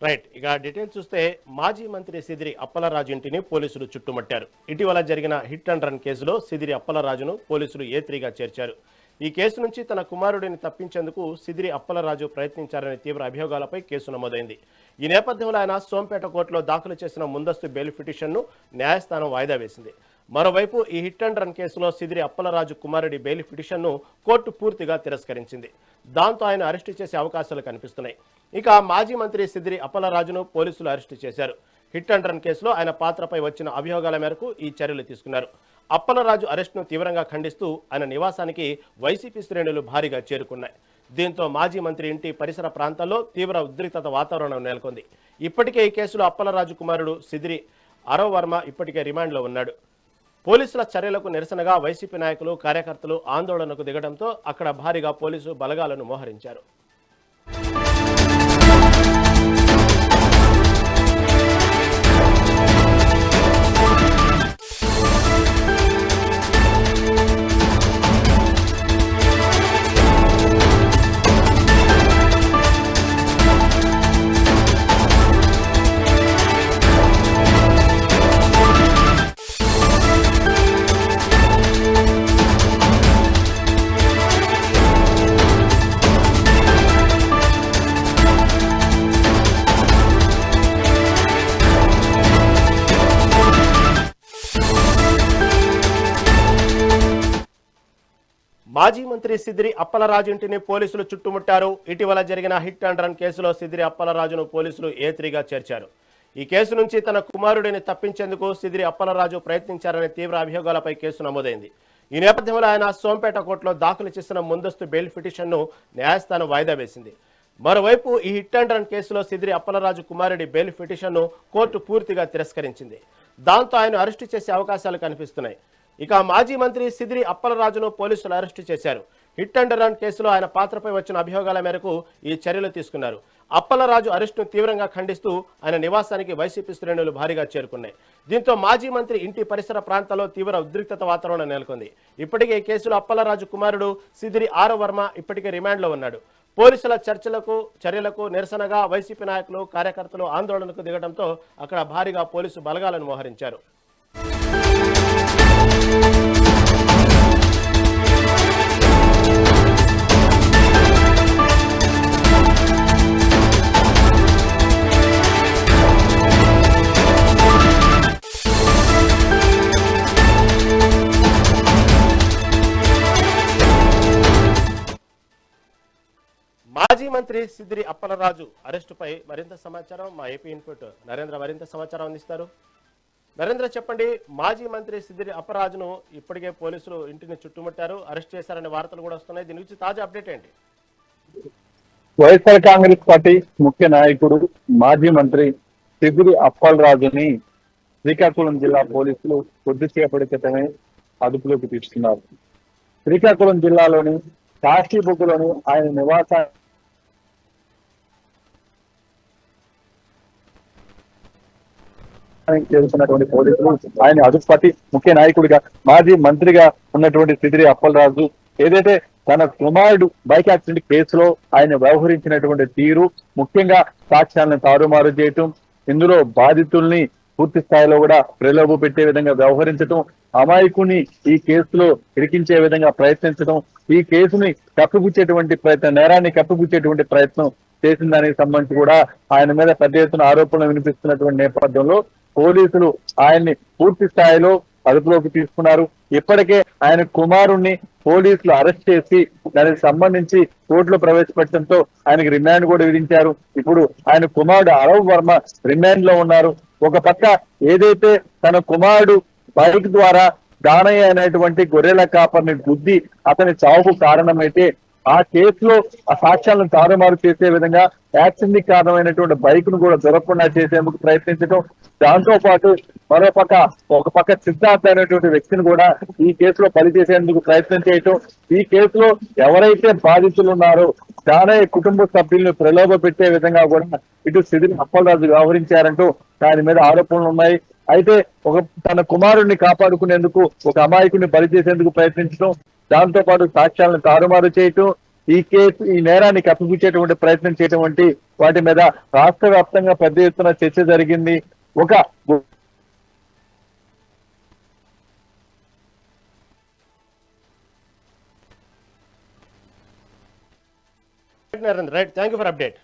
Right. ఇక details చూస్తే మాజీ మంత్రి సిదిరి అప్పలరాజు ఇంటిని పోలీసులు చుట్టుముట్టారు. ఇటీవల జరిగిన హిట్ అండ్ రన్ కేసులో సిదిరి అప్పలరాజును పోలీసులు ఏ3గా చేర్చారు. ఈ కేసు నుంచి తన కుమారుడిని తప్పించేందుకు సిదిరి అప్పలరాజు ప్రయత్నించారనే తీవ్ర అభియోగాలపై కేసు నమోదైంది. ఈ నేపథ్యంలో ఆయన సోంపేట కోర్టులో దాఖలు చేసిన ముందస్తు బెయిల్ పిటిషన్ను న్యాయస్థానం వాయిదా వేసింది. మరోవైపు ఈ హిట్ అండ్ రన్ కేసులో సిదిరి అప్పలరాజు కుమారుడి బెయిల్ పిటిషన్ను కోర్టు పూర్తిగా తిరస్కరించింది. దాంతో ఆయన అరెస్టు చేసే అవకాశాలు కనిపిస్తున్నాయి. ఇక మాజీ మంత్రి సిదిరి అప్పలరాజును పోలీసులు అరెస్టు చేశారు. హిట్ అండ్ రన్ కేసులో ఆయన పాత్రపై వచ్చిన అభియోగాల మేరకు ఈ చర్యలు తీసుకున్నారు. అప్పలరాజు అరెస్టును తీవ్రంగా ఖండిస్తూ ఆయన నివాసానికి వైసీపీ శ్రేణులు భారీగా చేరుకున్నాయి. దీంతో మాజీ మంత్రి ఇంటి పరిసర ప్రాంతాల్లో తీవ్ర ఉద్రిక్తత వాతావరణం నెలకొంది. ఇప్పటికే ఈ కేసులో అప్పలరాజు కుమారుడు సిదిరి అరవ్ వర్మ ఇప్పటికే రిమాండ్లో ఉన్నాడు. పోలీసుల చర్యలకు నిరసనగా వైసీపీ నాయకులు కార్యకర్తలు ఆందోళనకు దిగడంతో అక్కడ భారీగా పోలీసు బలగాలను మోహరించారు. మాజీ మంత్రి సిదిరి అప్పలరాజు ఇంటిని పోలీసులు చుట్టుముట్టారు. ఇటీవల జరిగిన హిట్ అండ్ రన్ కేసులో సిదిరి అప్పలరాజును పోలీసులు ఏ3గా చేర్చారు. ఈ కేసు నుంచి తన కుమారుడిని తప్పించేందుకు సిదిరి అప్పలరాజు ప్రయత్నించారనే తీవ్ర అభియోగాలపై కేసు నమోదైంది. ఈ నేపథ్యంలో ఆయన సోంపేట కోర్టులో దాఖలు చేసిన ముందస్తు బెయిల్ పిటిషన్ను న్యాయస్థానం వాయిదా వేసింది. మరోవైపు ఈ హిట్ అండ్ రన్ కేసులో సిదిరి అప్పలరాజు కుమారుడి బెయిల్ పిటిషన్ను కోర్టు పూర్తిగా తిరస్కరించింది. దాంతో ఆయన అరెస్టు చేసే అవకాశాలు కనిపిస్తున్నాయి. ఇక మాజీ మంత్రి సిదిరి అప్పలరాజును పోలీసులు అరెస్టు చేశారు. హిట్ అండ్ రన్ కేసులో ఆయన పాత్రపై వచ్చిన అభియోగాల మేరకు ఈ చర్యలు తీసుకున్నారు. అప్పలరాజు అరెస్టును తీవ్రంగా ఖండిస్తూ ఆయన నివాసానికి వైసీపీ శ్రేణులు భారీగా చేరుకున్నాయి. దీంతో మాజీ మంత్రి ఇంటి పరిసర ప్రాంతాల్లో తీవ్ర ఉద్రిక్తత వాతావరణం నెలకొంది. ఇప్పటికే ఈ కేసులో అప్పలరాజు కుమారుడు సిదిరి అరవ్ వర్మ ఇప్పటికే రిమాండ్లో ఉన్నాడు. పోలీసుల చర్యలకు నిరసనగా వైసీపీ నాయకులు కార్యకర్తలు ఆందోళనకు దిగడంతో అక్కడ భారీగా పోలీసు బలగాలను మోహరించారు. మాజీ మంత్రి సిదిరి అప్పలరాజు అరెస్టుపై మరింత సమాచారం మా ఏపీ ఇన్పుట్ నరేంద్ర మరింత సమాచారం అందిస్తారు. నరేంద్ర, చెప్పండి. మాజీ మంత్రి సిదిరి అప్పలరాజును ఇప్పటికే పోలీసులు ఇంటిని చుట్టుముట్టారు, అరెస్ట్ చేశారనే వార్తలు కూడా వస్తున్నాయి. దీని గురించి తాజా అప్డేట్ ఏంటి? వైఎస్ఆర్ కాంగ్రెస్ పార్టీ ముఖ్య నాయకుడు మాజీ మంత్రి సిదిరి అప్పలరాజుని శ్రీకాకుళం జిల్లా పోలీసులు కొద్దిసేపటి క్రితమే అదుపులోకి తీసుకున్నారు. శ్రీకాకుళం జిల్లాలోని కాశీబుగ్గులోని ఆయన నివాసాన్ని చేరుకున్నటువంటి పోలీసులు ఆయన అదుపుపట్టి ముఖ్య నాయకుడిగా మాజీ మంత్రిగా ఉన్నటువంటి సిదిరి అప్పలరాజు ఏదైతే తన కుమారుడు బైక్ యాక్సిడెంట్ కేసులో ఆయన వ్యవహరించినటువంటి తీరు, ముఖ్యంగా సాక్ష్యాలను తారుమారు చేయటం, ఇందులో బాధితుల్ని పూర్తి స్థాయిలో కూడా ప్రలోభ పెట్టే విధంగా వ్యవహరించడం, అమాయకుని ఈ కేసులో ఇరికించే విధంగా ప్రయత్నించడం, ఈ కేసుని కప్పిపుచ్చేటువంటి ప్రయత్నం, నేరాన్ని కప్పిపుచ్చేటువంటి ప్రయత్నం చేసిన దానికి సంబంధించి కూడా ఆయన మీద పెద్ద ఎత్తున ఆరోపణలు వినిపిస్తున్నటువంటి నేపథ్యంలో పోలీసులు ఆయన్ని పూర్తి స్థాయిలో అదుపులోకి తీసుకున్నారు. ఇప్పటికే ఆయన కుమారుణ్ణి పోలీసులు అరెస్ట్ చేసి దానికి సంబంధించి కోర్టులో ప్రవేశపెట్టడంతో ఆయనకి రిమాండ్ కూడా విధించారు. ఇప్పుడు ఆయన కుమారుడు అరవ్ వర్మ రిమాండ్ లో ఉన్నారు. ఒక పక్క ఏదైతే తన కుమారుడు బైక్ ద్వారా దానయ్య అనేటువంటి గొర్రెల కాపర్ని గుద్ది అతని చావుకు కారణమైతే ఆ కేసులో ఆ సాక్ష్యాలను తారుమారు చేసే విధంగా యాక్సిడెంట్ కి కారణమైనటువంటి బైక్ ను కూడా దొరకకుండా చేసేందుకు ప్రయత్నించడం, దాంతో పాటు ఒక పక్క సిద్ధార్థ అనేటువంటి వ్యక్తిని కూడా ఈ కేసులో పనిచేసేందుకు ప్రయత్నం చేయటం, ఈ కేసులో ఎవరైతే బాధితులు ఉన్నారో దానయ్య కుటుంబ సభ్యులను ప్రలోభ పెట్టే విధంగా కూడా ఇటు సిదిరి అప్పలరాజు వ్యవహరించారంటూ దాని మీద ఆరోపణలు ఉన్నాయి. అయితే తన కుమారుడిని కాపాడుకునేందుకు ఒక అమాయకుడిని బలి చేసేందుకు ప్రయత్నించడం, దాంతో పాటు సాక్ష్యాలను తారుమారు చేయటం, ఈ నేరాన్ని కప్పిపుచ్చేటువంటి ప్రయత్నం చేయటువంటి వాటి మీద రాష్ట్ర వ్యాప్తంగా పెద్ద ఎత్తున చర్చ జరిగింది. ఒక right Narendra, right, thank you for update.